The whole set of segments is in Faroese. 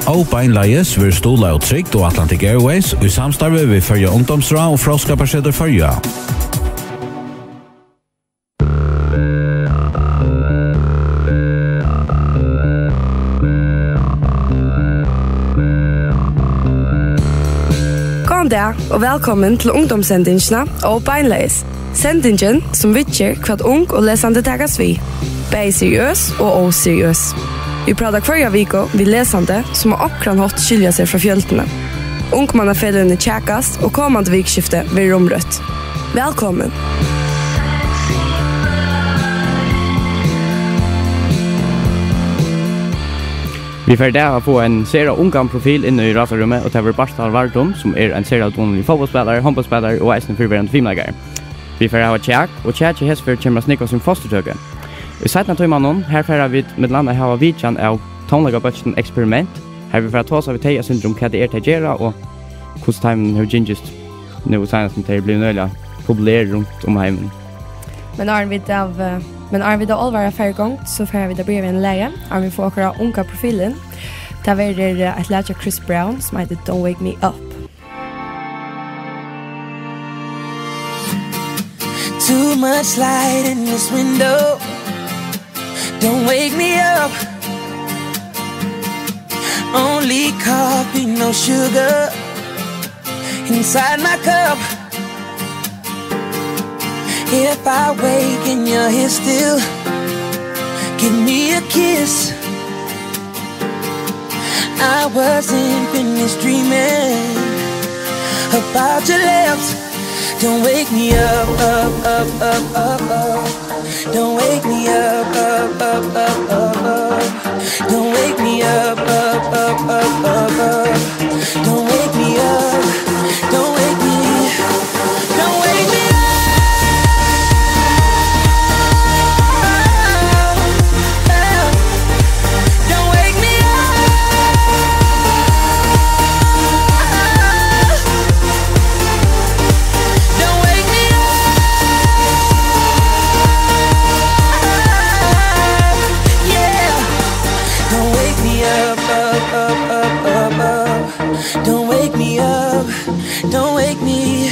Og beinleiðis vil stola og trygt og Atlantic Airways og i samstarve vi følger ungdomsra og fråskaparseter følger. God dag og velkommen til ungdomssendingene og beinleiðis. Sendingen som vittjer hva ung og lesende takas vi. Bei seriøs og oseriøs. Vi pratar kvarja viko vi lesande som har akkurat hatt skilja seg fra fjöltene. Ungmannafellene tjekast og kommande vikskifte vil romrødt. Velkommen! Vi får där få en serie av unga profil inne i ratarummet och det var Barstal Vardum som är en serie av donlig fotbollsspelare, handbollsspelare och eisen förvärande filmläggare. Vi får ha tjek och tjek i hästför kommer att snicka sin fostertöge. I sätna tog mannen, här får vi med landa hava vidjan av tonlaga experiment. Här vi får ta oss av teja syndrom vad det är att göra och hos timen hur gingest nu senast inte blir nöjliga populär runt om hemmen. Men är vi då allvara färgång så får vi då bli en läge. Är vi får åka unga profilen. Där är det ett läge Chris Brown som heter Don't Wake Me Up. Too much light in this window. Don't wake me up. Only coffee, no sugar inside my cup. If I wake and you're here still, give me a kiss. I wasn't finished dreaming about your lips. Don't wake me up, up, up, up, up, up. Don't wake me up, up, up, up, up, up. Don't wake me up, up, up, up, up, up. Don't wake me up, don't wake me, don't wake me up. Don't wake me up, don't wake me.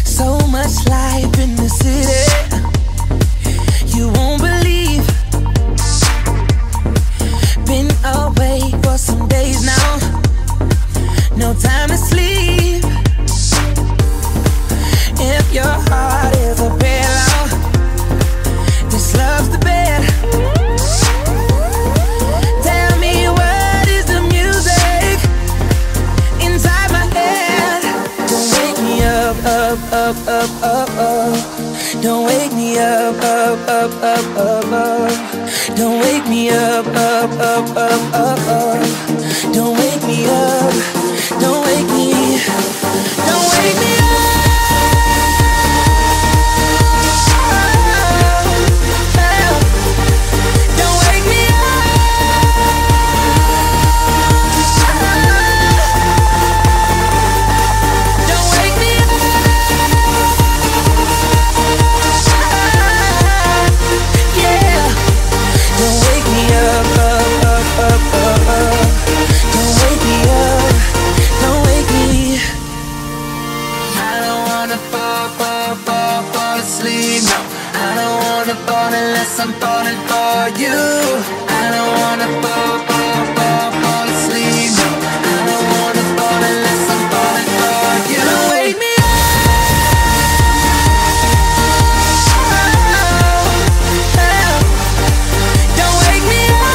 So much life in the city, you won't believe. Been away for some days now, no time to sleep. If your heart is a pillow, this love's the bed. Up, up, up, up, up. Don't wake me up, up, up, up, up, up. Don't wake me up, up, up, up, up, up. Don't wake me up, don't wake me, don't wake me up. I'm falling for you. I don't wanna fall asleep. No, I don't wanna fall unless I'm falling for you. Don't wake me up. Don't wake me up.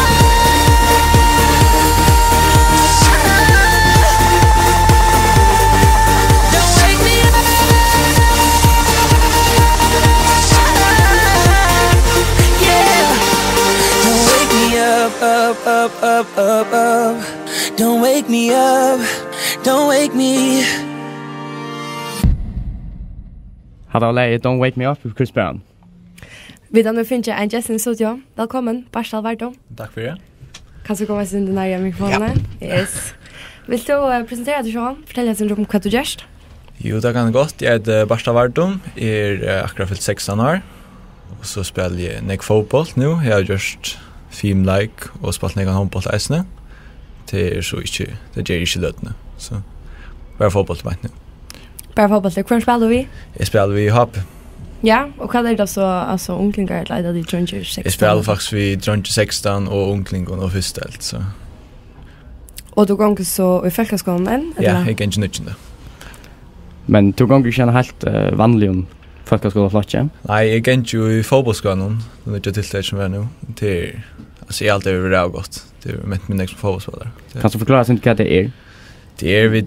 Don't wake me up. Up, up, up, up, up. Don't wake me up, don't wake me. Hallå läget, Don't Wake Me Up med Chris Brown. Vi då nu finns jag en gäst i studion. Välkommen, Barstal Vardum. Tack för det. Kan du komma in den här mikrofonen? Yes. Vill du presentera dig själv? Fortälja oss om vad du gör. Jo, det kan gott. Jag heter Barstal Vardum, akkurat fyllt 16 år. Och så spelar jag fotboll nu. Jag har gjort filmlike og spalt nega håndboll eisne. Det så ikke, det gjør ikke løtene. Så bare fotboll til meg. Bara fotboll. Hvor spiller vi? Jeg spiller vi i HP. Ja, og hva det så, altså unglingar, eller de drønger 16? Jeg spiller faktisk vi drønger 16 og unglingar og fyrstelt, så. Og du ganger så i folkeskolen enn? Ja, jeg er ikke nødvendig. Men du ganger ikke helt vanlig om folkeskolen flott, ja? Nei, jeg er ikke i fotbollskolen, det er ikke tiltak som er nå. Det er, altså jeg alltid vil være godt. Det er ment min som fotbollspelare. Kan du forklare oss hva det er? Det er vi,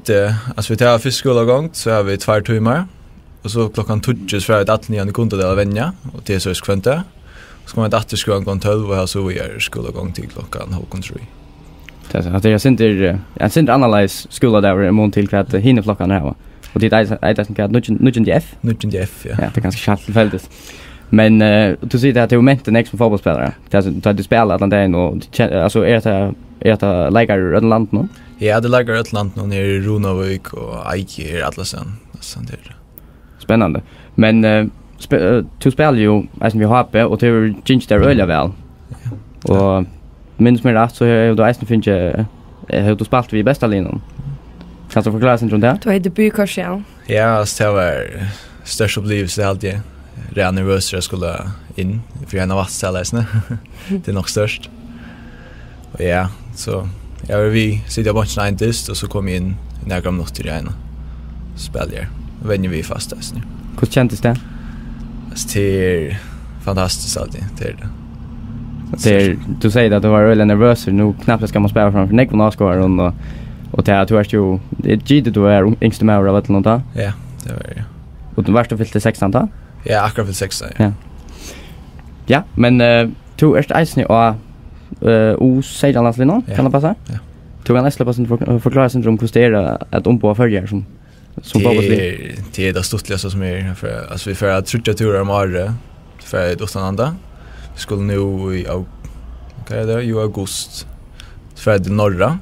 altså vi tar første skolegang, så har vi 2 timer. Og så klockan 12 så är det 18 kunde det vänja och det är så skvänta. Så kommer det att skolan gång 12 och så vi är skolan gång till klockan 2:30. Det är att jag syns analys skola där i mån till kvart hinner klockan här. Och det är inte att nutchen F. Nutchen F, ja. Ja, det är ganska schatt tillfälligt. Men du säger att det är ment en extra fotbollsspelare. Det är att du spelar den där och alltså är det lägger i land nu? Ja, det lägger i land nu nere i Ronavik och Eike i Atlasen. Sånt där. Spännande. Men du spelar ju som vi har på och det är ginger där öliga väl. Och minns mig rätt så är det ästen finns hur du spelat vi bästa linjen. Kan du förklara sen runt det? Du har debutkursen, ja. Ja, det var störst upplevelse alltid. Redan nervös jag skulle in för en av vassläsarna. Det är nog störst. Och ja, så vi sitter på en dist och så kom in några minuter igen. Spelar. Vänjer vi fast där nu. Hur kändes det? Det är fantastiskt alltid, det är det. Du säger att du var väldigt nervös, nu knappt ska man spela framför Nekon avskåren och det du är ju, det är givet du är yngste med av ett eller något. Ja, det var det. Och du varst fyllt till 16 då? Ja, akkurat fyllt 16, ja. Ja, men du är eisen och U16-landslinjen, kan det passa? Ja. Du kan nästan bara förklara sin om hur det är att ombå följer som det är det stortligaste som är för alltså vi får att trutja turer om året för Dostananda. Vi skulle nu i august för det norra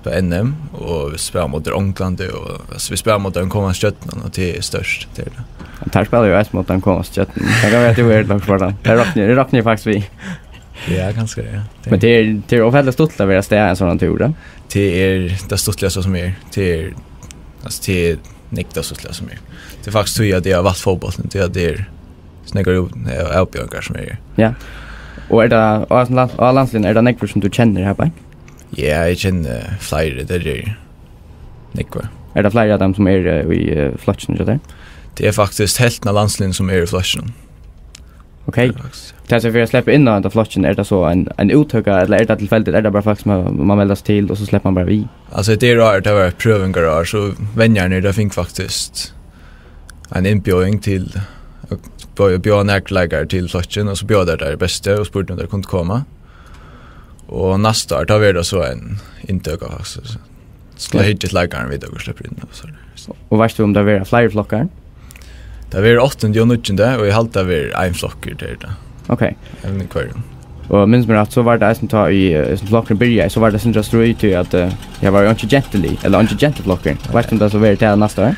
på NM och vi spelar mot Ångland och alltså vi spelar mot den kommande stötten och det är störst det är det. Där spelar ju mot den kommande stötten. Jag kan veta hur det för det. Det rockar faktiskt vi. Ja, ganska det. Men det är väldigt stort att vara stäa en sån tur då. Det är det stortligaste som är det alltså det är nekta så slä som är. Det är faktiskt så att det har varit fotboll det är snäggar uppbjörgar som är. Ja. Och är det landslinjen är det nekvar som du känner här på? Ja, jag känner flera det är nekvar. Är det flera av dem som är i flotchen så där? Det är faktiskt hälften av landslinjen som är i flotchen. Okej. Det är så för att släppa in den flotchen är det så en utöka eller är det tillfälligt är det bara faktiskt man meldas till och så släpper man bara vi. Alltså det är rart det var prövingar så vänjarna det fick faktiskt en inbjudning till bjöd närkläggare till flotchen och så bjöd där det bästa och spurte om det kunde komma. Och nästa år tar vi det så en intöka faktiskt. Så det hittills läggaren vid och släpper in och så. Och varst du om det var fler flockar? Det var 8:e och 9:e och i halta var en flocker där det. Okej. En kvar. Och minns mig att så var det som ta i flocken börja så var det sen just roligt att jag var inte gently eller inte gentle flocker. Varst du det så var det nästa år?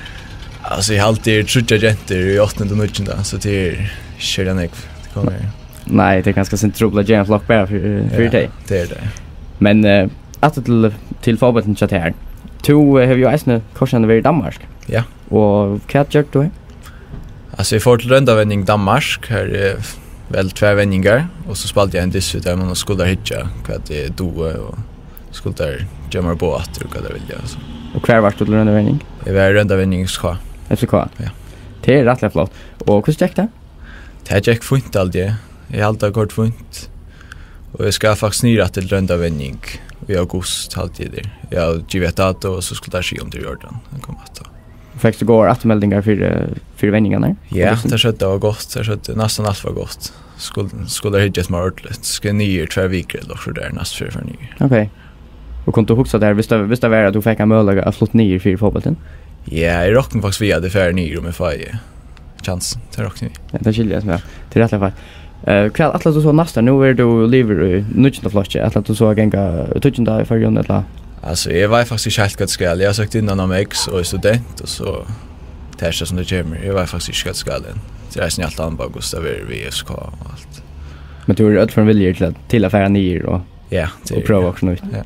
Alltså i halta är trutja gentle i 8:e och 9:e så det är kärnan det kommer. Nej, det är ganska sent trubbla gentle flock bara för dig. Det är det. Men att till fotbollen chat här. Du har ju äsna kursen i Danmark. Ja. Och vad gör du? Alltså jag får till röndavändning Danmark här är väl 2 vändningar och så spalade jag en diss där man skulle hitcha vad det då och skulle där jamma på att och vad det vill jag så. Och kvar vart du röndavändning? Det var röndavändning ska. FCK. Ja. Det är rätt flott. Och hur gick det? Det gick fint alltid. Jag har alltid kort fint. Och jag ska faktiskt nyra till röndavändning i august alltid där. Jag har givet dato och så skulle det ske om till Jordan. Han kommer att ta. Fick du gå återmeldingar för vändningarna? Ja, det skötte var gott. Det skötte nästan allt var gott. Skulle det hittas mer ordentligt. Ska nyer 2 veckor eller så där näst för ny. Okej. Och kunde du huxa där visst det var att du fick en möjlighet att flott nyer för fotbollen? Ja, jag rockade faktiskt via det för nyer med fire. Chans till rockning. Ja, det skiljer sig till rätt fall. Kväll att du så nästa nu är du lever i nutchen flotch att du så gänga touchen där för Jon eller. Alltså jag var faktiskt helt gott skall. Jag har sagt innan om X och student och så tärsas som det kommer. Jag var faktiskt gott skall. Det är snällt anbagos där vi SK och allt. Men du är öll från viljer till att färra ner och Ja, och prova också nytt. Ja.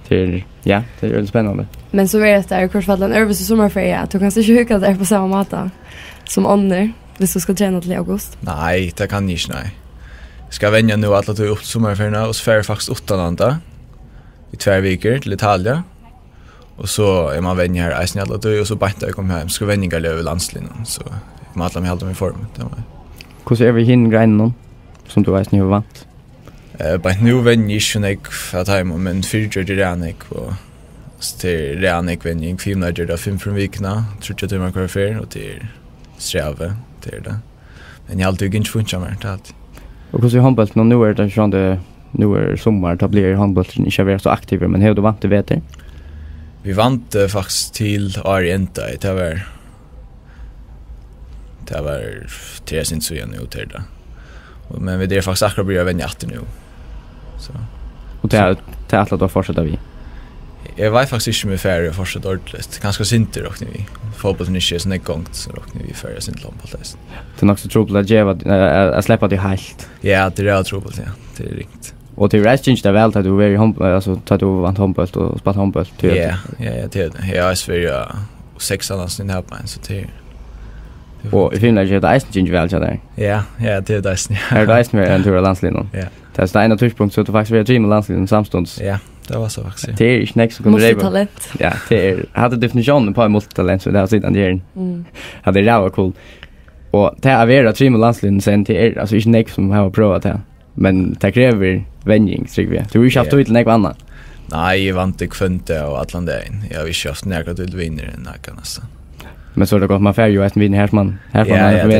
Det är väldigt spännande. Men så är det där kursfallen övervis i sommarferie att du kan se sjuka där på samma mata som ånder hvis du ska träna till augusti. Nej, det kan inte, nej. Jag ska vänja nu att ta upp sommarferierna och så färre faktiskt utanlanda i 2 veckor till Italien. Och så är man vänja här i alla och så bara jag kommer hem. Ska vänja över landslinjen så man alla med helt i form. Hur är vi hin grejen som du vet nu vant? Bara nu vänja inte jag att hem men fyrtjör det redan och till redan vänja 5 dagar 5 från veckorna. Tror jag att man kvar för och till sträva till det. Men jag har alltid inte funnit mig till allt. Och hur är handbollen nu är det sån det nu är sommar då blir handbollen inte så aktiv men hur du vant det vet du? Vi vant faktiskt till Arienta det var tre sin så igen ut det. Men vi det faktiskt akkurat börjar vänja att nu. Så. Och det är att då fortsätter vi. Jag var faktiskt inte med färre och fortsätter ordentligt. Ganska synter och vi. Fotbollen inte är sån gång så rockar vi färre sin lampaltest. Det är också trubbel att ge att släppa det helt. Ja, det är trubbel ja. Det är riktigt. Och till resten är det väl att du är alltså tar du vant handboll och spelar handboll till. Ja, det är det. Jag är Sverige 6 annars den här på en så till. Och i Finland är det inte väl så där. Ja, det är det. Är det mer än tur landslinjen. Ja. Det är en touchpunkt så att faktiskt vi har dream landslinjen samstunds. Ja, det var så faktiskt. Det är snäckt som kommer multitalent. Ja, det är hade definitionen på multitalent så det har sidan där. Ja, det var cool. Och det är vera dream landslinjen sen till alltså inte snäckt som har provat det. Men det kräver vänjning, tycker vi. Du har ju haft ut något annat. Nej, jag vant inte kvönte och Atlantin. Jag har ju haft nära till vinner än näka nästan. Men så är det gott man färg ju att vinna här man. Ja, det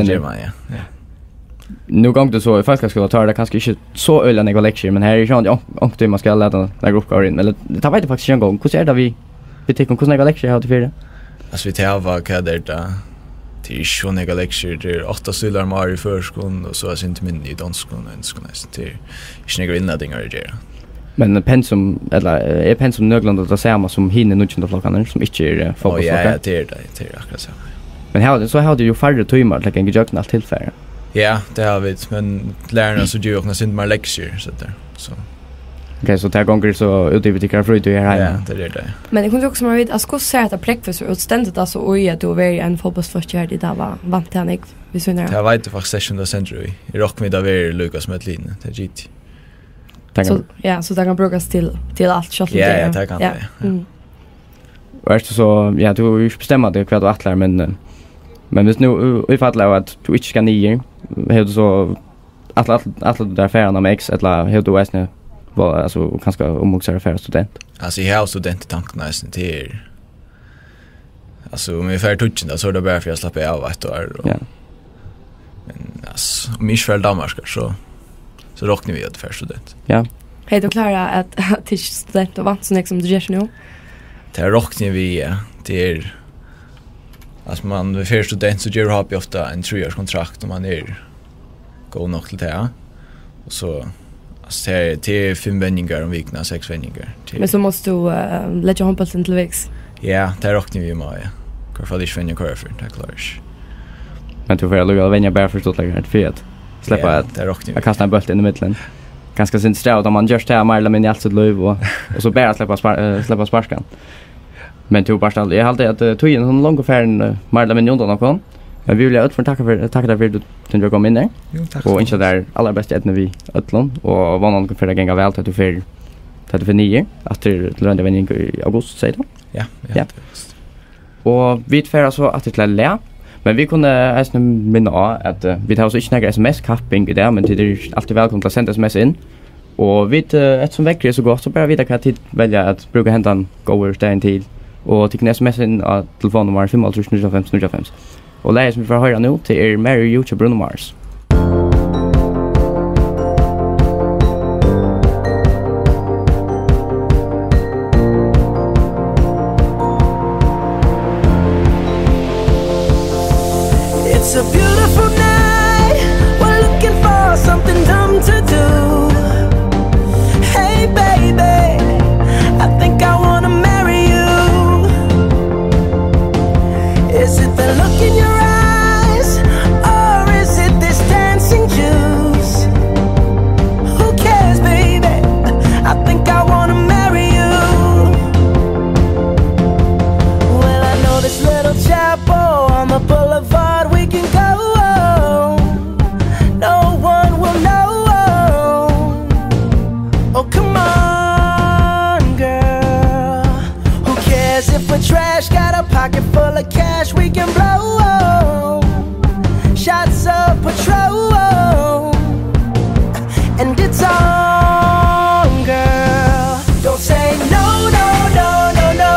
gör man, ja. Nu gång det så i folkskolan tar det kanske inte så öliga några lektioner men här är ju sånt om det man ska lära några uppgifter in eller det vet jag faktiskt en gång. Hur är det vi tycker hur några lektioner har till för det? Alltså vi tar vad kan det där till så några lektioner det är 8 stylar mar i förskolan och så är inte min i danskolan och enskolan till snägga inledningar det. Men pensum eller är pensum nödvändigt att säga som hinner nu inte flockan som inte är fotbollsflockar. Ja, det är akkurat så. Men här så har du ju färre timmar till en gejön allt tillfälle. Ja, det har vi, men lärarna så gör också inte mer lektioner så där. Så. Okej, så tar gånger så utbyter fröjd du här. Ja, det är det. Men det kunde också man vet att ska säga att präck för så utständigt alltså oj att du är en fotbollsflockare det där var vant till mig vi syns. Jag vet faktiskt session the century. I rockmiddag var Lucas med linje. Det är git. Så det kan brukas till allt kött. Ja, det kan det. Och efter så ja du har ju bestämt det vad du attlar men hvis nu vi fattar att du inte ska ner hur du så att där färna med ex eller hur du är var alltså kanske omoxare för student. Alltså jag har studenttanken nästan till alltså om vi får touchen så är det bara för jag släpper av ett år. Ja. Men alltså om inte för Danmark så rockar vi att för student. Ja. Hej då Klara att till student och vant så nästa som du gör nu. Det rockar vi till alltså man vid för student så gör har vi ofta en 3-årskontrakt om man är gå nog till det. Och så alltså det är 5 vändningar om veckan, 6 vändningar. Men så måste du lägga handbollen till vägs. Ja, det rockar vi med. Kvar för det vänja kvar för det klarar. Men du får lugga vänja bara förstått lägga för att släppa att kasta en boll in i mitten. Ganska sent strävt om man gör det här mer eller mindre allt sitt liv och så bara släppa sparkan. Men du bara jag hade att tog in en lång affär mer eller mindre undan någon. Men vi vill ju tacka för att du kom in där. Jo, tack. Och inte där allra bästa ätna vi Ötlund och var någon för att gänga väl att du för 9 att det runda vändning i augusti säger då. Ja. Och vi färra så att det lä. Men vi kunde alltså minna att vi tar så inte några SMS-kapping i det men det är alltid välkomna att sända SMS in. Och vi ett som väcker så gott så bara vidare kan tid välja att bruka händan goer ständ till och till SMS in av telefonnummer 53505. Och läs som vi får höra nu till Mary YouTube Bruno Mars. It's a beautiful night. We're looking for something dumb to do. Hey baby, I think I wanna marry you. Is it the look in your eyes, or is it this and it's on, girl. Don't say no, no, no, no, no.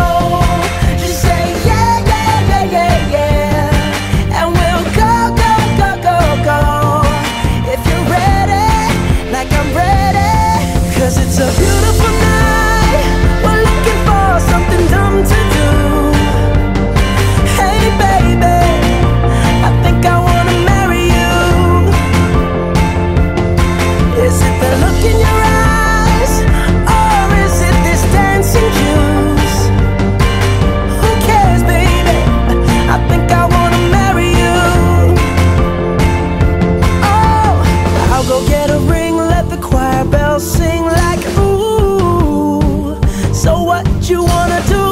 Just say yeah, yeah, yeah, yeah, yeah. And we'll go, go, go, go, go. If you're ready, like I'm ready. 'Cause it's a beautiful night. We're looking for something dumb to do. Hey baby, I think I wanna marry you. Is it the look in your eyes, or is it this dancing juice? Who cares, baby? I think I wanna marry you. Oh, I'll go get a ring, let the choir bells sing like ooh. So what you wanna do?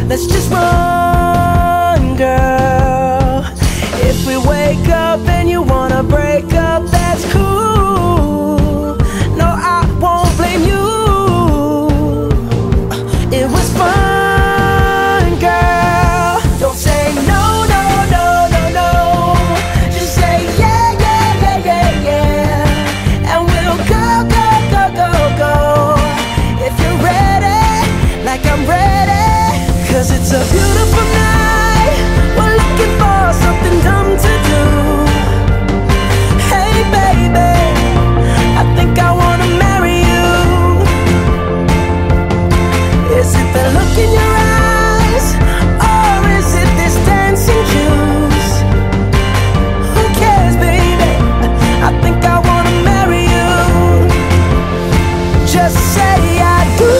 Let's just run, girl. If we wake up and you wanna break up, that's cool. No, I won't blame you. It was fun, girl. Don't say no, no, no, no, no. Just say yeah, yeah, yeah, yeah, yeah. And we'll go, go, go, go, go. If you're ready, like I'm ready. 'Cause it's a beautiful night. We're looking for something dumb to do. Hey baby, I think I wanna marry you. Is it the look in your eyes, or is it this dancing juice? Who cares, baby? I think I wanna marry you. Just say I do.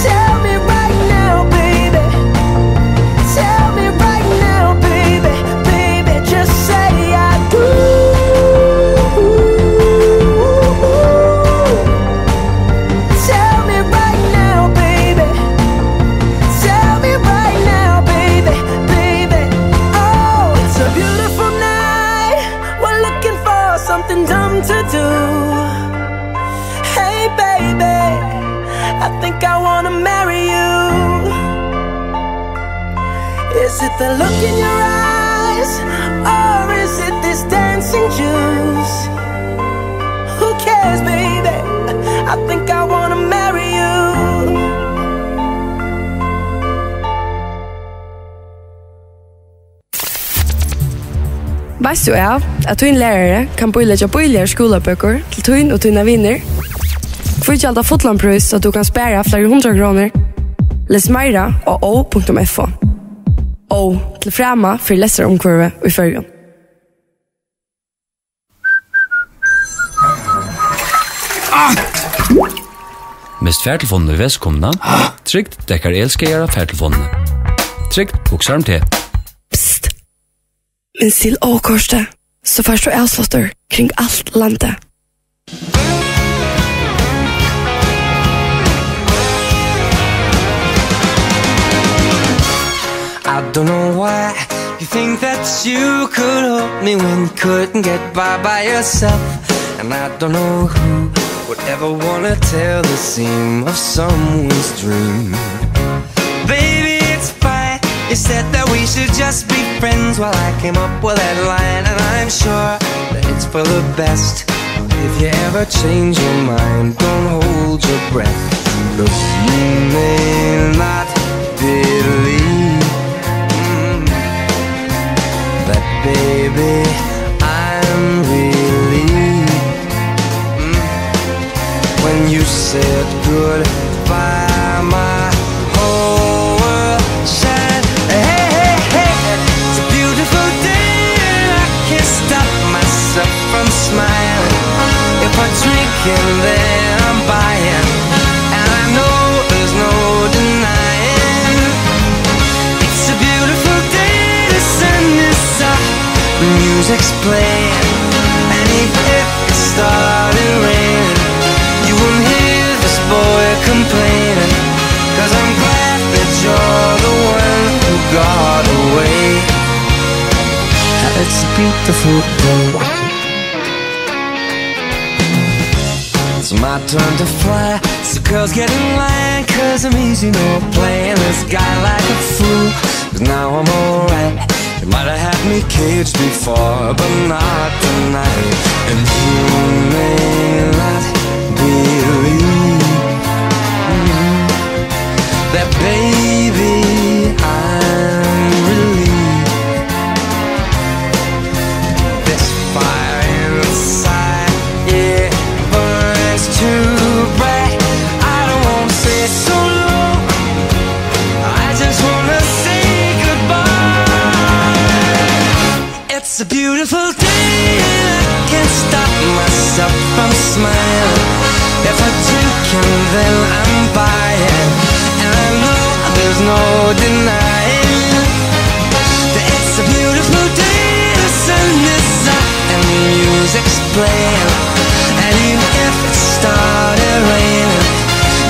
Tell me right now, baby. Tell me right now, baby. Baby, just say I do. Tell me right now, baby. Tell me right now, baby. Baby, oh, it's a beautiful night. We're looking for something dumb to do. Hey baby, I think I wanna marry you. Is it the look in your eyes, or is it this dancing juice? Who cares, baby? I think I wanna marry you. Veist du av at din lærere kan bøylegge bøyligere skolebøker til tøyn og tøyne vinner? For ikke alt av fotlandprøys så du kan spære flere 100 kroner. Les meira og o.fo. O til fremme for leseromkurve i førgen. Mest färtelfonen i västkomna. Trygt däckar elskejara färtelfonen. Trygt boxar om te. Psst! Men still åkorste, så først du avslåster kring alt landet. I don't know why you think that you could help me when you couldn't get by yourself. And I don't know who would ever wanna tell the seam of someone's dream. Baby, it's fine. You said that we should just be friends while I came up with that line. And I'm sure that it's for the best. If you ever change your mind, don't hold your breath. Look, you may not believe that, baby, I'm relieved when you said goodbye. My whole world shined. Hey, hey, hey, it's a beautiful day and I can't stop myself from smiling. If I'm drinking, then I'm buying, and I know there's no denying. It's a beautiful day, the sun is up, the music's playing, and even if it started raining, you won't hear this boy complaining, 'cause I'm glad that you're the one who got away. It's a beautiful day. It's my turn to fly, so girls get in line, 'cause I'm easy, no playing this guy like a fool. 'Cause now I'm alright, me caged before, but not tonight. And you may not believe that, baby, I'm relieved. This fire inside, yeah, burns too bright. I don't want to say so long, I just want to say it's a beautiful day and I can't stop myself from smiling. If I drink and then I'm buying, and I know there's no denying that it's a beautiful day. The sun is up and the music's playing, and even if it started raining,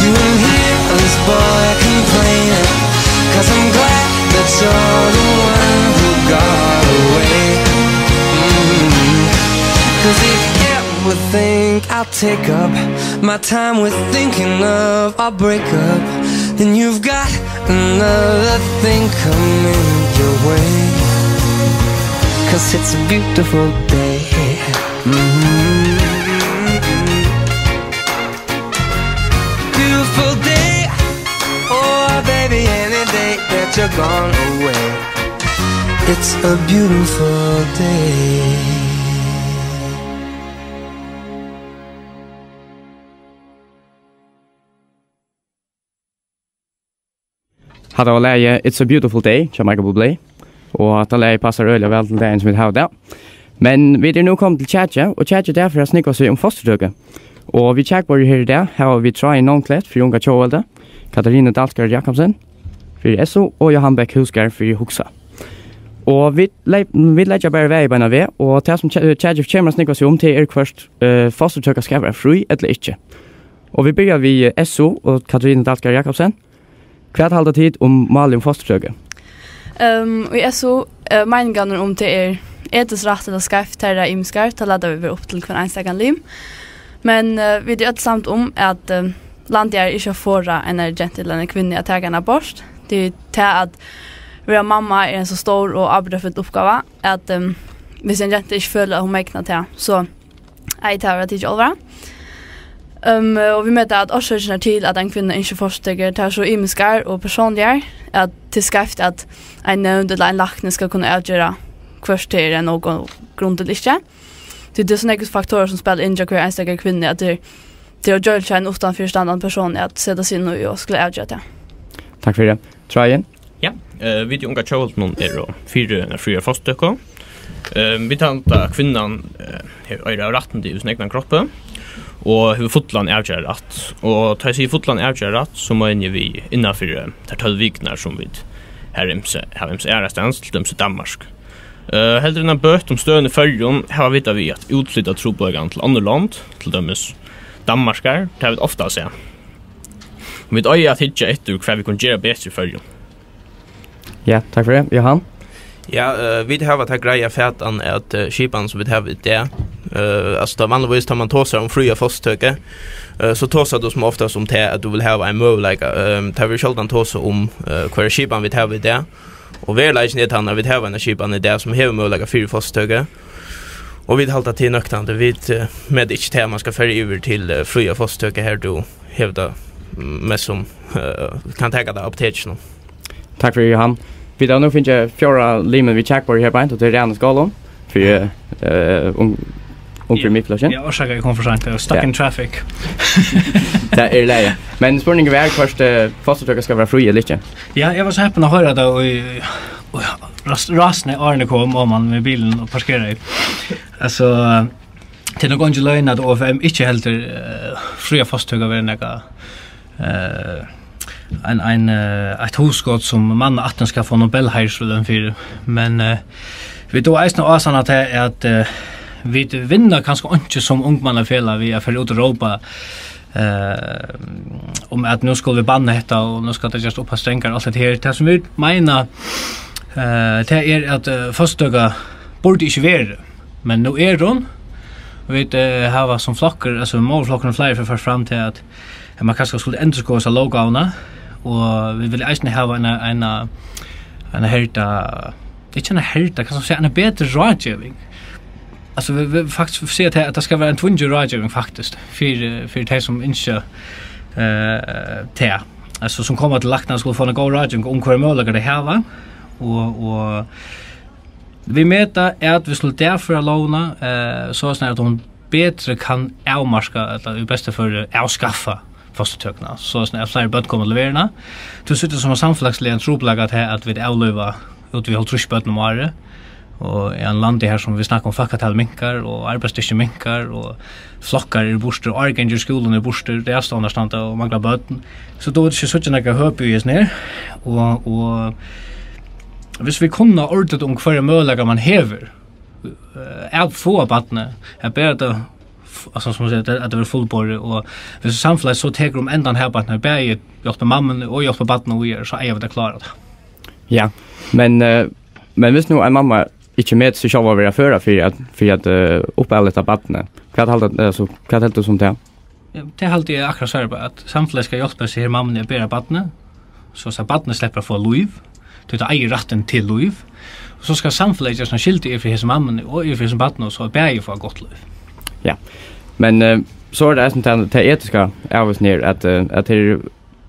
you won't hear this boy complaining, 'cause I'm glad that you're the one who got away. 'Cause if you ever think I'll take up my time with thinking of our breakup, then you've got another thing coming your way. 'Cause it's a beautiful day. Beautiful day. Oh baby, any day that you're gone away, it's a beautiful day. Hade var läge It's a Beautiful Day, som Michael Bublé. Og at läge passar øyla vel til dagen som vi har det. Men vi nu kommet til Tjatje, og Tjatje derfor har snikket seg om fostertøkket. Og vi tjekkbar her i dag, her har vi Try Nonklet for Unga Tjåvelde, Katarina Dalskar Jakobsen for SO, og Johan Bæk Huskar for Huxa. Og vi legger bare vei beina ved, og det som Tjatje kommer snikket seg om til først fostertøkket skal være fri eller ikke. Og vi begynner vi SO og Katarina Dalskar Jakobsen. Hva halda tid om maling fostertøkket? Vi så meningen om det etisrett eller skarpt her i imskar, da lader vi opp til hver enstakken liv. Men vi er samt om at landet er ikke får en agent eller en kvinne at ta en abort. Det til at vår mamma er en så stor og avbrøffet oppgave, at hvis en jente ikke føler at hun megner til, så er jeg til å ikke over. Og vi møter at årsøkene er til at en kvinne ikke forstøkker til så imeskar og personlig at til skreft at en nevnt eller en lakne skal kunne avgjøre først til er noen grunn til ikke. Det er sånne faktorer som spiller inn til hver eneste kvinne, at det er å gjøre seg en utenfor standard person at sette seg inn og skulle avgjøre det. Takk for det. Try igjen. Ja, vi Unga Tjåvelde er å fyre fostertøkker. Vi tar at kvinnan har retten til sin egen kroppe, og hur fotland avgörat. Och tar sig fotland avgörat så måste vi innanför tar 12 veckor som vi här hemse ärastans till döms Danmark. Heller än bøtt om støen i Førjon har vi vi att utflytta trobøgan til andre land, til dømes Danmarkar, det har vi ofta se. Vi vet øye at hitja etter hva vi kan gjøre bedre i Førjon. Ja, takk for det. Johan? Ja, vi har varit greja fätan att skipan som vi har det. Alltså då vanligtvis tar man tåsar om fria fostertöke. Så tåsar du som ofta som te att du vill ha en möjlighet. Tar vi själva tåsar om kvar skipan vi har det. Och vi är lägen när vi har en skipan i det som har möjlighet för fostertöke. Och vi håller till nöktande vid med inte te man ska föra över till fria fostertöke här då hävda med som kan ta det apoteken. Tack för Johan. Vi då nu finns jag fjärde limen vi checkbar här på och det är Rena Skalon för för Mikkelsen. Ja, orsaka jag kom för sent. Jag stuck in traffic. Det är läge. Men spårningen är först fostertöka ska vara fri eller inte? Ja, jag var så häpen att höra det och rasne Arne kom om man med bilen och parkerade. Alltså till någon gång att OFM inte helt fria fostertöka var några ett husgård som man 18 ska få Nobelheirsrullen för, men vi då är snart såna att vi vinner kanske inte som ungmannafälla vi är för ut Europa om att nu ska vi banna detta och nu ska det just upp på strängar allt det här som vi menar det är att förstöka borde inte vara, men nu är hon vi har som flockar, alltså målflockarna flyr för fram till att man kanske skulle ändra sig så logoarna och vi vill även ha en härta det är inte härda, kan man säga, en bättre rådgivning. Alltså vi faktiskt ser att det ska vara en tvungen rådgivning faktiskt för det som inte te. Alltså som kommer till lakna skulle få en god rådgivning om hur möjliga det här var. Och vi mäter att vi skulle därför låna så att hon bättre kan avmarska eller i bästa för avskaffa fostertökna så att fler böt kommer leverna. Det sitter som en samfällagslig troblagat här att vi avlöva ut vi håller trusböt om året. Och i en land här som vi snackar om fakkatal minkar och arbetsstyrke minkar och flockar i borster och Arganger skolan i borster det är standardstand och manglar böten. Så då är det inte så några höpbyes ner och hvis vi kunna ordet om hver möjliga man hever av få battene är bättre alltså som säger att det är fullborre och hvis samfunnet så teker om ändan här battene bäge hjälpa mamman och hjälpa battene och gör så är det klarat. Ja, men hvis nu en mamma inte med sig själva vara för att uppehålla battene. Vad håller du som det? Det håller jag akkurat så här att samfunnet ska hjälpa sig mamman att bära battene så att battene släpper få liv. Det är ju rätten till liv. Så ska samfunnet göra skilt i för hos mamman och i för som barn och så bäge för gott liv. Ja. Men så är det sånt det etiska avs ner att det är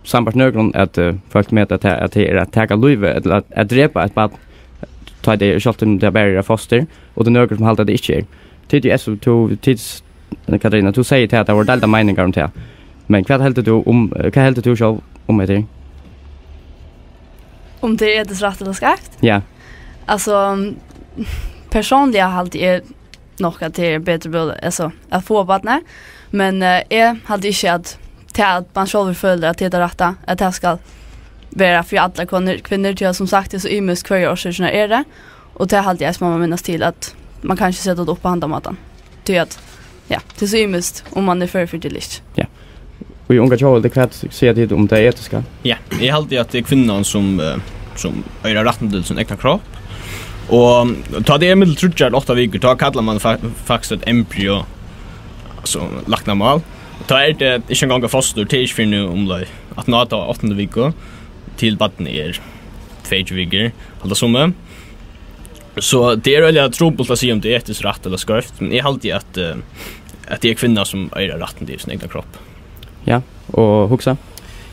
samarbetsnögron att folk med att det är att ta liv eller att drepa ett barn ta det är skall det bära foster och det nögron som håller det inte. Tid är så tids Katarina du säger att det var delta meningar om det. Men vad helt du själv om det? Om det är det rätt eller skaft? Ja. Alltså personligen har alltid nog att det är bättre alltså att få barn, men jag hade inte att man själv följer att det är rätta att det ska vara för alla kvinnor till som sagt det är så ymest kvar årsökna är det och det hade jag som mamma minnas till att man kanske sätter det upp på handamaten. Till att ja, det är så ymest om man är för det list. Ja. Och i unga tjål, det kan säga till om det etiska. Ja, jag hade att det är kvinnan som är rätten till sin egna kropp. Och ta det med trutjar 8 veckor, då kallar man faktiskt ett embryo alltså lagt normal. Ta är det inte en gång foster till för nu om att nå ta 8:e vecka till batten är 2 veckor alltså som så det är väl jag tror att säga om det är etiskt rätt eller skövt, men jag hade att det är kvinnan som är rätten till sin egna kropp. Ja, och huxa.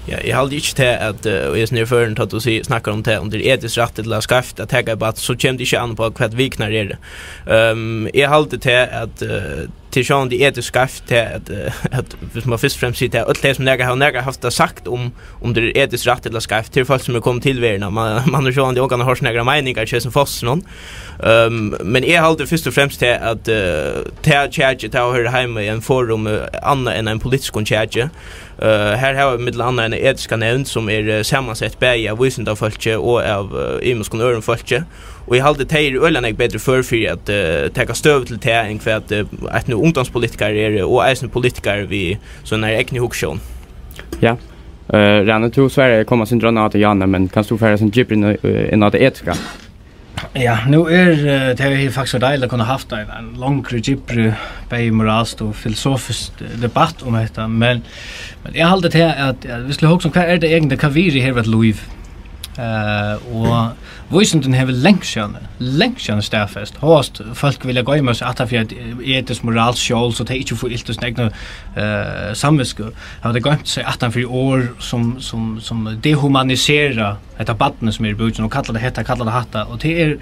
Ja, jag hade inte till att och jag snur förrän att du snackar om det om det är etiskt rätt eller skaft att ta bara så kommer det inte an på vad viknar är det. Jag hade till att till sjön det etiskt skaft att hvis man först främst sitter allt det som jag har haft det sagt om det är etiskt rätt eller skaft till folk som kommer till världen man har sjön det och kan ha några meningar som fast någon. Men jag hade först och främst till att ta höra hemma i en forum annan än en politisk konchage. Här har vi mellan annat en etiska nämnd som är sammansatt bäge av visande folk och av imuskon öron folk. Och jag hade tagit ölen jag bättre för att ta stöv till det än för att nu ungdomspolitiker är och är politiker vi sån här egna huktion. Ja. Ranne to Sverige kommer sin drona till Janne men kan stå för sin djupare in att etiska. Ja, nu det har ju faktiskt dejligt att kunna haft en lång djupare bei moralst och filosofisk debatt om detta men jag håller till att vi skulle också vad är det egentligen kaviri här vet liv. Och voicenten har längst stafest. Host folk vill gå med att för etisk moral show så det inte får iltus egna samvisku. Har det gått sig att han för år som dehumanisera ett batten som är budgen och kallar det hatta och det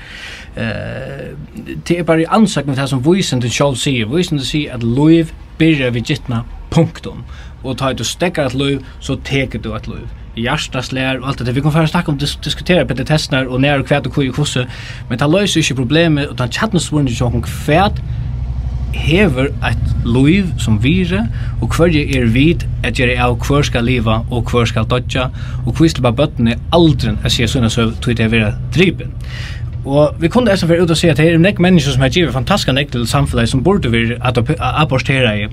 är bara i ansökan det som voicenten show säger. Voicenten säger att liv börjar vid gittna punktum och tar du stäcker ett liv så teker du ett liv. Hjärtaslär och allt det. Vi kommer för att snacka om diskutera på det testerna och när och kvärt och kusse. Men det löser inte problemet utan chattensvården är om kvärt hever ett liv som vire och kvarje är vid att göra av kvar ska leva och kvar ska dodja och kvistelba bötten är aldrig att se sådana så tog det vara driben. Och vi kunde alltså för ut och se att det är en människor som har givit fantastiska nek till samhället som borde vi att apportera i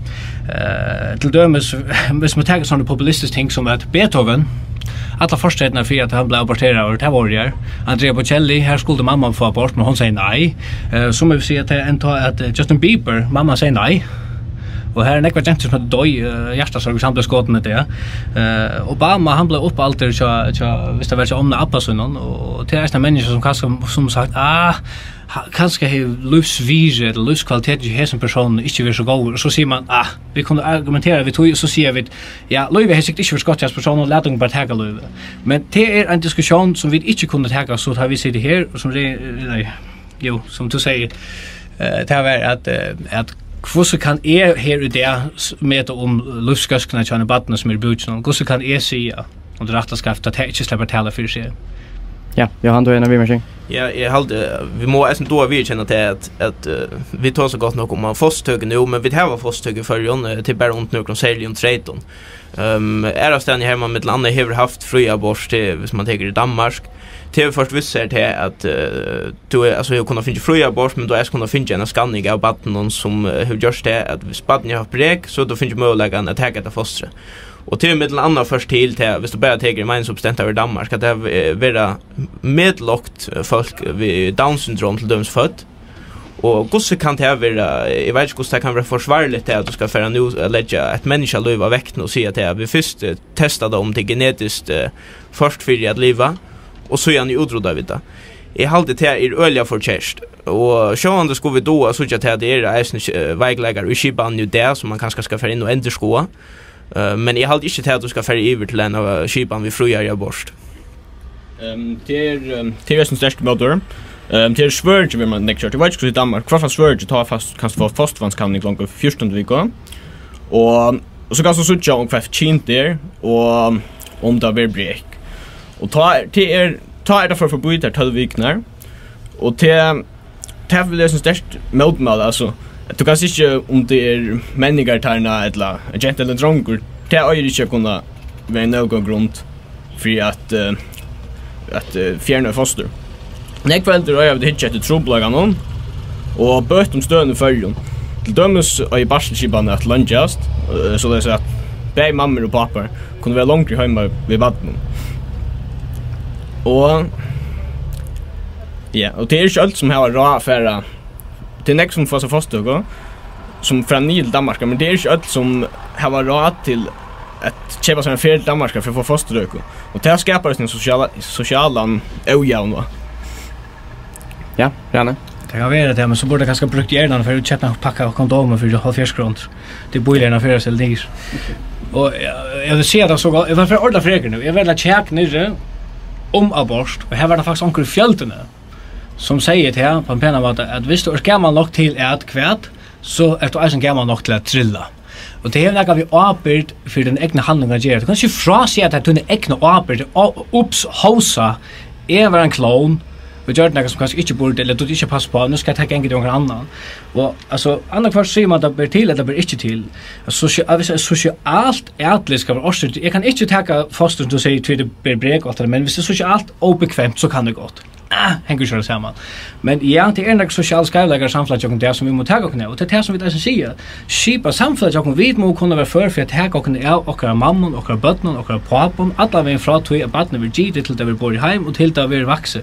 till dömes hvis man tar sådana populistiska ting som att Beethoven alla förstedna för att han blev aborterad och det var det. Andrea Bocelli här skulle mamma få abort men hon säger nej. Som vi ser att det att Justin Bieber mamma säger nej. Och här är nekva gentur som døy hjertasorg han ble skått med det. Obama han ble upp alltid hvis det var ikke omna appasunnen og til en mennesker som kanskje som sagt kanskje har livsvire eller livskvalitet i hesen personen ikke vil så god og så sier man vi kunne argumentere vi tog så sier vi ja løyve har sikkert ikke for skott hos personen og leder bare tega løyve men det en diskusjon som vi ikke kunne tega så har vi sitter her som som du sier det var at hvordan kan jeg her i det møte om livskøskene til battene som butsen hvordan kan jeg si om det retteskaft at jeg ikke slipper tale for seg Ja, Johan, du är en vimersing. Ja, jag hade vi må även då vi känner till att vi tar så gott nog om man fosthög nu men vi har fosthög för Jon till bara ont någon säljon treiton. Är det stan hemma med landa har haft fria borst till hvis man tänker i Danmark. Till först visste det att du alltså jag kunde finna fria borst men då är kunna finna en skanning av batten som hur görs det att hvis batten har brek så då finns möjligheten att ta det fostre. Och till med andra först till hvis du bara tar min substans över Danmark att det vara medlockt folk vid Down syndrom till döms född och hur kan det vara jag vet inte hur det kan vara försvarligt att du ska föra nu lägga ett människa liv av väkt och säga att vi först testade om det genetiskt först för att leva och så igen utroda vita jag hade det i öliga för chest och sjön skulle vi då så att det är vägläggare i skiban nu där som man kanske ska föra in och ändra skoa men jag hade inte att du ska färja över till en av skipan vi fruar jag borst. Det är en störst motor. Det är svårt vill man nekört. Jag vet inte hur i Danmark. Kvar fast svårt att ta fast kan få fastvandskanning långt på 14 veckor. Och så kan så sucha om kvar chint där och om det blir break. Och ta det för förbyta 12 veckor. Och det vill jag som störst motmål alltså. Du kan ikke om det menningartarna eller agent eller dronker det er ikke kunna være noen grunn for at fjerne foster. Nek foreldre har jeg hittet etter troblagan og bøtt om støen i følgen. Til dømes og i barselskibane at lunchast så det er at begge mammer og papper kunne være langt i hjemme ved vatten. Og ja, og det er ikke alt som har råd for det är nästa som får så fast då som från Nil Danmark men det är inte allt som har råd till att köpa såna fel Danmark för att få fast då och det skapar en sociala ojämn va. Ja, gärna. Det kan vara det men så borde kanske brukt hjärnan för att köpa packa och kondomer för 70 kronor. Det boilerna för sig dig. Och jag vill se det så jag var för ordla frågor nu. Jag vill att checka nu om abort och här var det faktiskt onkel fjälten som säger till här på en penna att visst du är gammal nog till att kvärt så är du alltså gammal nog till att trilla. Och det är något vi arbetar för den egna handlingen att göra. Du kan ju frasa att du är egna arbetar ups hosa är en clown. Vi gör något som kanske inte borde eller du inte passar på. Nu ska jag ta en gång annan. Och alltså andra först säger man att det blir till eller det blir inte till. Socialt ätligt ska vara årsligt. Jag kan inte ta foster du säger till det blir brek åt det men hvis det är socialt obekvämt så kan det gott. Hänger ju samman. Men ja, det är en social skavläggar samfället jag där som vi måste ta och och det är som vi där säger. Skipa samfället jag vi må kunna vara för att ta och mamman och barnen och pappan alla vi från två barnen vill ge till det vi bor i hem och till det vi växer.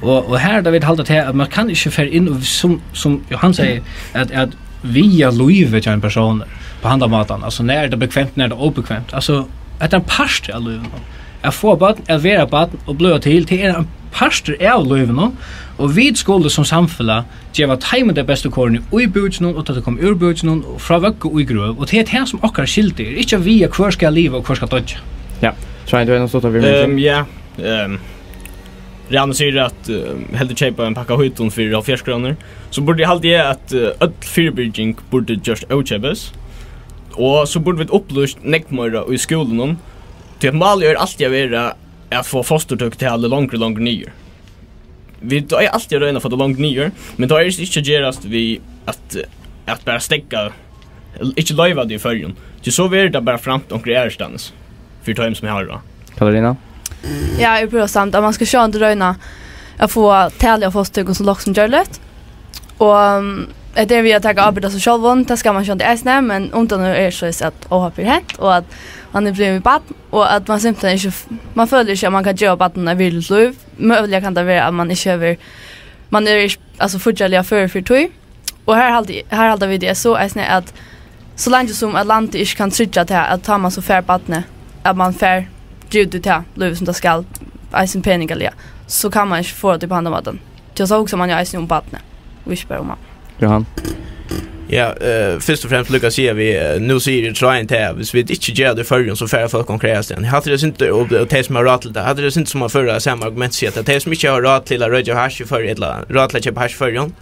Och här där vi håller till att man kan inte för in som Johan säger att via livet till en person på handamaten alltså när det bekvämt när det obekvämt alltså att en partur av livet. Jag får barn att vara barn och blöja till en partur av livet och vid skolor som samfälla geva time det bästa korn i butsen och att det kommer ur butsen och från vecka och i grov och det är här som också skilter inte via kvar ska leva och kvar ska döda. Ja, så är det något av vi ja. Redan säger att helt köpa en packa hyton för 40 kronor så borde jag alltid att öll förebygging borde just outchebes och så borde vi upplöst neckmöra i skolan till att mål är alltid vara att få fostertök till alla långt nyer. Vi då är alltid röna för det långt nyer men då är det inte gerast vi att bara stäcka inte leva det i följen. Det så vill det bara fram och kreerstans för time som har då. Karolina. Ja, jag prövar samt att man ska köra inte röna att få tälla fostertök och så lågt som görligt. Och det vi har tagit arbeta så själv det ska man köra till äsnä men inte nu är så att har hänt och att man är blivit bad och att man simpelt inte man följer inte att man kan göra baden när vill liv möjligen kan det vara att man inte över man är alltså fortsättliga för tog och här hade vi det så äsnä att så länge som att landet inte kan trygga till att ta man så fär badne, att man fär ljudet till livet som det ska eisen penningar, så kan man inte få det på andra maten. Det så också man gör eisen om badne. Wishbar om man. Johan. Ja, först och främst lyckas vi nu ser det trying till hvis vi inte gör det förrän så färre folk konkurreras den. Hade det inte och det som har råd till det. Hade det inte som man förra samma argument säger att det som inte har råd till att röja hash för eller råd till att köpa hash förrän.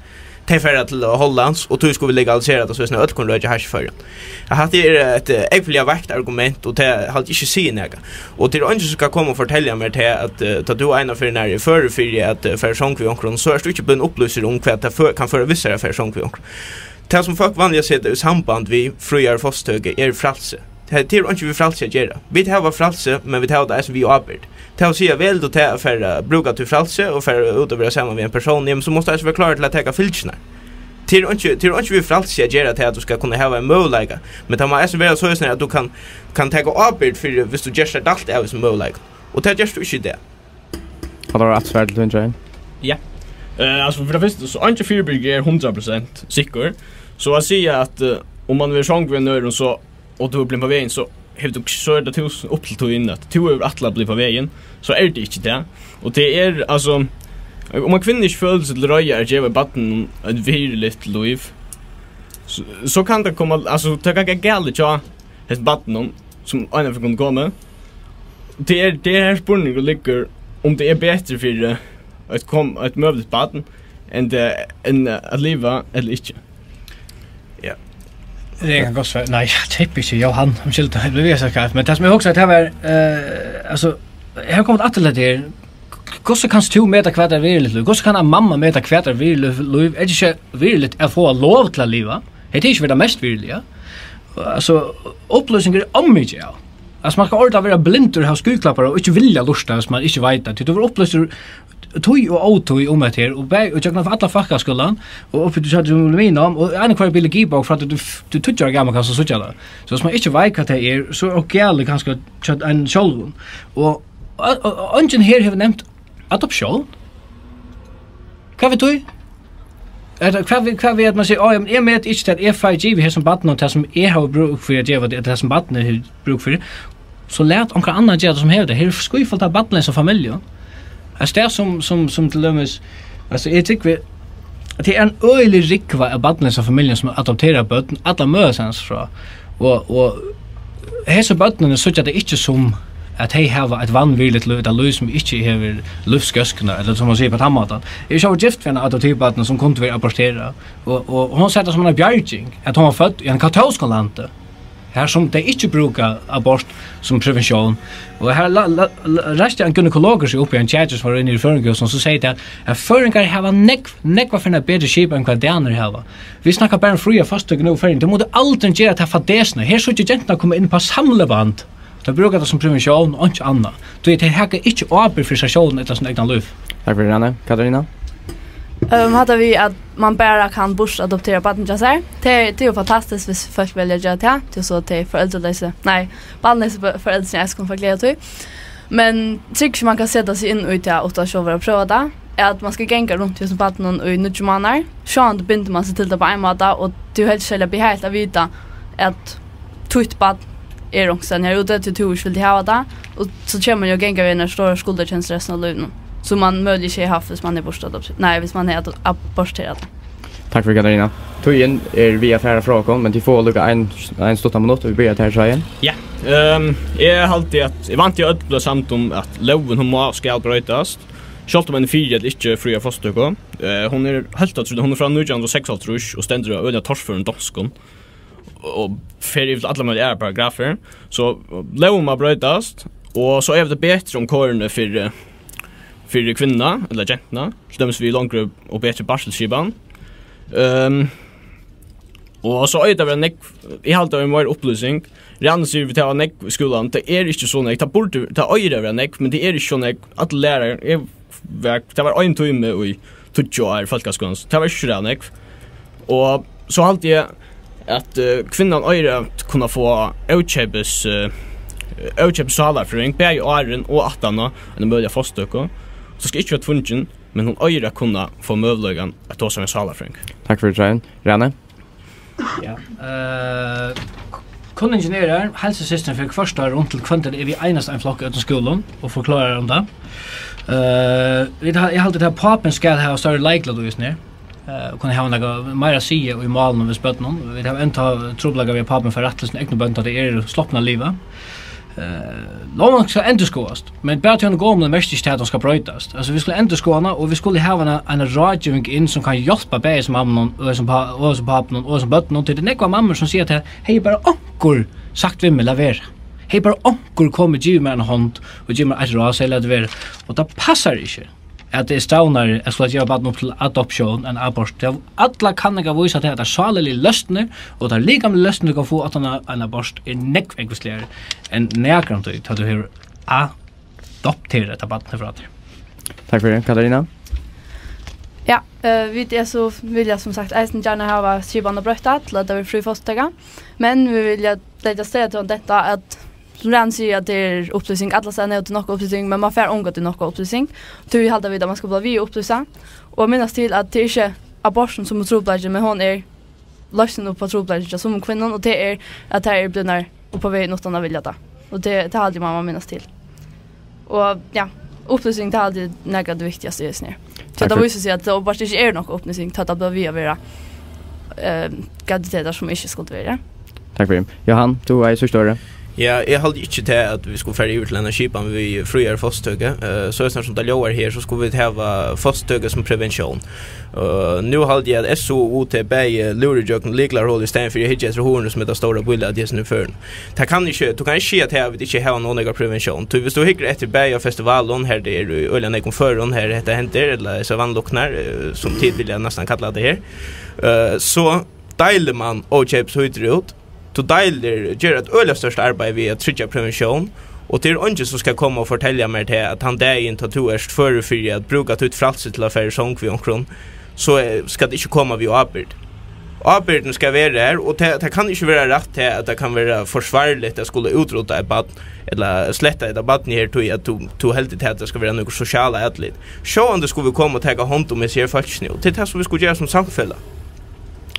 Det färre till Hollands och då skulle vi legalisera det så snart att kunna röja hash förrän. Jag hade ett äckliga vakt argument och det hade inte sett något. Och till andra ska komma och fortälja mig till att du ena för när för att för sång vi omkring så är det inte på en upplyser om vad det kan föra vissa för sång vi omkring. Det som folk vanliga sätter i samband vi friar fosthöge är frälse. Det är inte vi frälse att göra. Vi har frälse, men vi har det som vi arbetar. Det att säga väl då till för bruka till frälse och för utöver samman med en person, så måste jag vara klar till att ta filtjerna. Det är inte vi frälse att göra till att du ska kunna ha en möjlighet. Men det måste vara så att du kan ta arbeid för hvis du gör det allt av som möjlighet. Och det gör du inte det. Har du rätt svärd till en Ja. Alltså för det första så inte Fyrberg är 100% säker. Så att säga att om man vill sjunga nören så och du blir på vägen så har du så det tusen upp till in att två över alla blir på vägen så är det inte det. Och det är alltså om man kvinnor inte följer sig till röja och ge batten ett virligt liv så kan det komma alltså det kan galet ja ett batten som en för kan komma. Det är här spänning och ligger om det är bättre för ett möjligt batten än att leva eller inte. Det kan gå så. Nej, typiskt Johan. Om skulle det bli så kallt. Men det som jag också att det var alltså här kommer att det där. Gosse kan 2 meter kvadrat virligt. Gosse kan en mamma meter kvadrat virligt. Är det inte virligt att få lov till att leva? Det är inte det mest virliga. Alltså upplösningen är om mycket ja. Alltså man ska orda vara blind och ha skuklappar och inte vilja lusta så man inte vet att det var upplöser tog och autoi om det här och jag kan alla fackskolan och upp till min om och en kvar biologi bok för att du touchar gamla kan så där. Så som man inte vet vad det är så och gärna kanske en själv och ungen här har nämnt adoption. Kan vi tog? Kan vi att man säger jag med inte att FIG vi har som barn och det som är har bruk för att ge det som barn har bruk för så lät om kan andra göra som här det här skufalt av barnlösa familjer. Alltså det som till dömes alltså jag tycker det är en öjlig rikva av barnlösa familjer som adopterar barn alla mösens från och hesa barnen så att det inte som att hej har ett vanvilligt liv där som inte har livsgöskna eller som man säger på tammatan. Jag såg gift för en adoptivbarn som kunde vara abortera och hon sätter som en bjärging att hon var född i en katolsk land. Här som det inte brukar abort som prevention. Och här reste en gynekologer sig upp i en tjäter som var inne i Föringar som så säger det att Föringar har nekva för en bättre skip än vad daner har. Vi snackar bara om fria fastug nu Föringar. Det måste aldrig göra till fadesna. Här så inte gentarna kommer in på samleband. Det brukar det som prevention och inte annat. Du vet, det här är inte åber för sessionen utan sin egna liv. Tack för det, Anna. Katarina? Hade vi att man bara kan adoptera barnen just här. Det är ju fantastiskt hvis folk väljer att göra det. Så till föräldralösa. Nej, barnlösa föräldrar jag ska få glädje till. Men tycker man kan sätta sig in ut att ta shower och pröva det. Är att man ska gänga runt just barnen i 9 månader. Så binder man sig till det på en måte och du helt själv blir helt att vita att tutt barn är också när jag ute till tours vill ha det och så kommer man ju gänga in när stora skuldtjänster resten av livet. Så man möjligen har haft hvis man är borstad. Nej, hvis man är aborterad. Tack för Katarina. Tojen är vi att höra frågan men till få lucka en stort minut och vi börjar här så igen. Ja. Jag har alltid att jag vant ju öppla samt om att loven hon ska brötas. Schalt om en fyra eller inte fria fosterko. Hon är helt att hon är från 1906 och ständer öde tors för en danskon. Och för alla möjliga paragrafer. Så loven har brötas och så är det bättre om kåren för kvinna eller gentarna. Stäms vi långt och bättre barselskiban. Och så är det väl i halta av mer upplysning. Redan ser vi till i skolan. Det är inte så nek. Det borde ta öra över nek, men det är inte så nek. Att lärare är det var en timme i 20 år folkskolan. Det var inte nek. Och så alltid jag att kvinnan öra att kunna få utköpes salarföring på åren och 18 en möjliga fosterko. Så ska inte vara tvungen, men hon öra kunna få möjligheten att ta sig en salarföring. Tack för det, Rane. Ja. Kundingenjörer, hälsosystern för första runt till kvantet är vi enast en flock utan skolan och förklarar om det. Jag hade det här papen ska ha större likelihood just nu. Kunna ha några mer säga i malen och spötnon. Vi har inte trubbelaga vi papen för rättelsen egna bönt att det är sloppna livet. Långt ska ändå skåast, men bara till en gång mest i staden ska brötas. Alltså vi skulle ändå skåna och vi skulle ha en rådgivning in som kan hjälpa bägge som mamman och som pappen och som bötten till det nekva mammor som säger att hej bara onkel sagt vi med lavera. Hej bara onkel kommer ge mig en hand och ge mig ett ras eller det och det passar inte. Att det stavnar jag skulle göra barn upp till adoption en abort. Alla kan jag visa att det är saliga lösningar och det är lika med lösningar att få att en abort är nekvägvisligare än närgrant att du har adopterat ett barn för att. Tack för det, Katarina. Ja, vi är så vill jag som sagt eisen gärna ha skivan och bröttat till att det är fri fostega. Men vi vill lägga stöd till detta att som redan säger att det är upplysning, alla säger att det är något upplysning, men man får undgå till något upplysning. Så vi haltar vid att man ska bli upplysa. Och minnas till att det är inte abortion som är trobladje, men hon är lösningen på trobladje som kvinnan, och det är att det är blir på väg något annat vilja det. Och det har aldrig mamma minnas till. Och ja, upplysning det är aldrig något det viktigaste just nu. Så det visar sig att det bara inte är något upplysning, så att det blir vara graviditeter som inte skulle vara. Tack för det. Johan, du är så större. Ja, jag hade inte det att vi skulle färdig ut till en skipan vi friar fasthöge. Så snart som det lovar här så skulle vi ha fasthöge som prevention. Nu hade jag att SOOTB lurejöken leglar håll i stället för hitjes och horn som heter stora bullar det som nu för. Det kan inte du kan inte att vi inte har någon prevention. Du vill stå hyggligt efter Berga festivalen här det är ölen kom förron här det händer eller så vanlocknar som tid vill jag nästan kalla det här. Så delar man och chips ut to deiler gör ett öliga största arbete vid att trygga prevention och till ungen som ska komma och fortälja mig till att han där inte tror erst för att bruka ut fralse till affärer sång vid omkron så ska det inte komma vid avbyrd. Avbyrden ska vara där och det kan inte vara rätt till att det kan vara försvarligt att skulle utrota ett bad eller slätta ett bad ner till att du helt till att det ska vara något sociala ätligt. Så om det skulle vi komma och ta hand om sig faktiskt nu. Det är det som vi skulle göra som samfälla.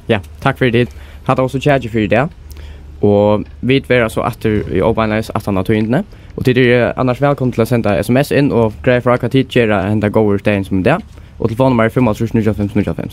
Ja, tack för det. Hade också tjärt för det. Och vi vet så att vi beinleiðis att han har tagit in och till det annars välkommen till att sända sms in och grejer för att teachera hända går stegen som det och telefonnummer 535.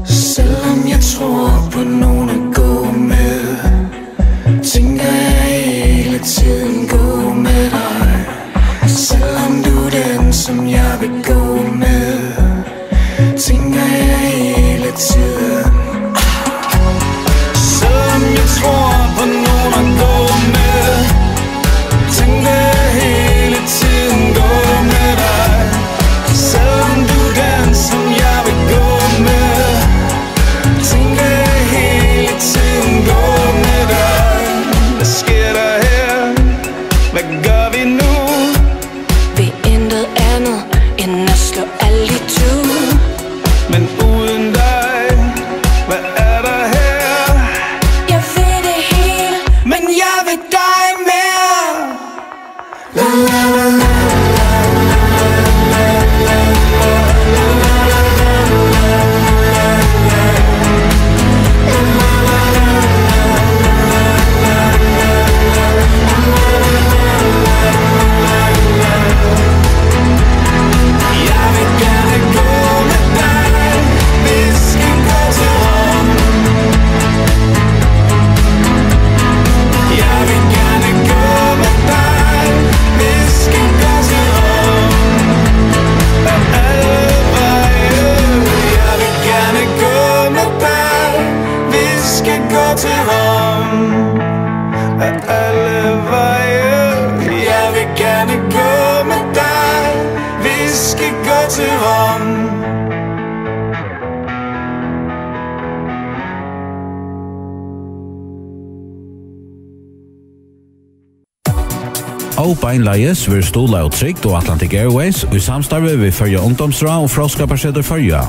Selvom jeg tror på nogen at gå med alle veje. Jeg vil gerne gå med dig, vi skal gå til Rom. Og beinleiðis vil stola og trygt og Atlantic Airways i samstarve vi Førja Ungdomsra og Froskaparsetter Førja.